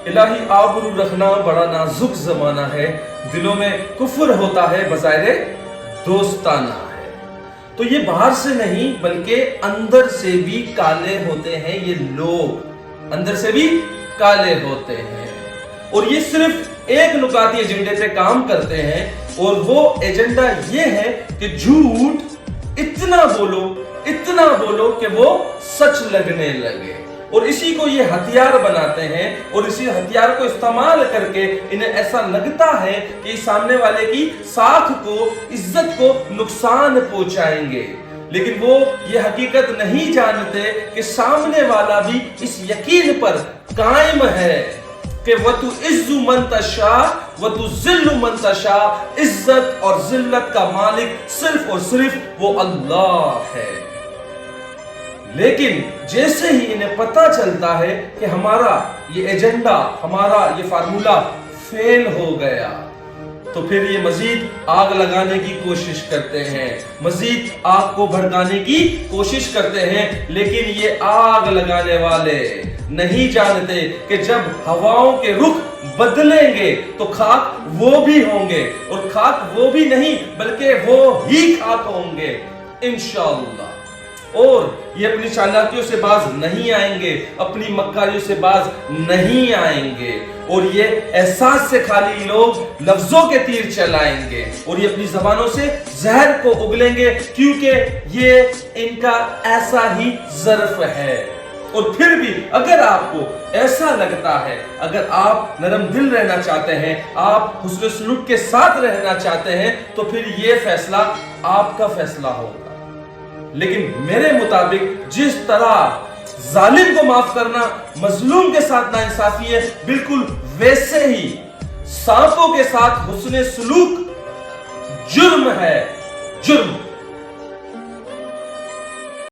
الہی آبرو رکھنا بڑا نازک زمانہ ہے، دلوں میں کفر ہوتا ہے بظاہر دوستانہ ہے۔ تو یہ باہر سے نہیں بلکہ اندر سے بھی کالے ہوتے ہیں، یہ لوگ اندر سے بھی کالے ہوتے ہیں، اور یہ صرف ایک نکاتی ایجنڈے پہ کام کرتے ہیں، اور وہ ایجنڈا یہ ہے کہ جھوٹ اتنا بولو کہ وہ سچ لگنے لگے، اور اسی کو یہ ہتھیار بناتے ہیں، اور اسی ہتھیار کو استعمال کر کے انہیں ایسا لگتا ہے کہ سامنے والے کی ساکھ کو، عزت کو نقصان پہنچائیں گے، لیکن وہ یہ حقیقت نہیں جانتے کہ سامنے والا بھی اس یقین پر قائم ہے کہ وَتُعِزُّ مَن تَشَاءُ وَتُذِلُّ مَن تَشَاءُ، عزت اور ذلت کا مالک صرف اور صرف وہ اللہ ہے۔ لیکن جیسے ہی انہیں پتہ چلتا ہے کہ ہمارا یہ ایجنڈا، ہمارا یہ فارمولا فیل ہو گیا، تو پھر یہ مزید آگ لگانے کی کوشش کرتے ہیں، مزید آگ کو بھڑکانے کی کوشش کرتے ہیں، لیکن یہ آگ لگانے والے نہیں جانتے کہ جب ہواؤں کے رخ بدلیں گے تو خاک وہ بھی ہوں گے، اور خاک وہ بھی نہیں بلکہ وہ ہی خاک ہوں گے انشاءاللہ۔ اور یہ اپنی چالاکیوں سے باز نہیں آئیں گے، اپنی مکاریوں سے باز نہیں آئیں گے، اور یہ احساس سے خالی لوگ لفظوں کے تیر چلائیں گے، اور یہ اپنی زبانوں سے زہر کو اگلیں گے، کیونکہ یہ ان کا ایسا ہی ظرف ہے۔ اور پھر بھی اگر آپ کو ایسا لگتا ہے، اگر آپ نرم دل رہنا چاہتے ہیں، آپ حسن سلوک کے ساتھ رہنا چاہتے ہیں، تو پھر یہ فیصلہ آپ کا فیصلہ ہوگا۔ لیکن میرے مطابق جس طرح ظالم کو معاف کرنا مظلوم کے ساتھ ناانصافی ہے، بالکل ویسے ہی سانپوں کے ساتھ حسن سلوک جرم ہے، جرم۔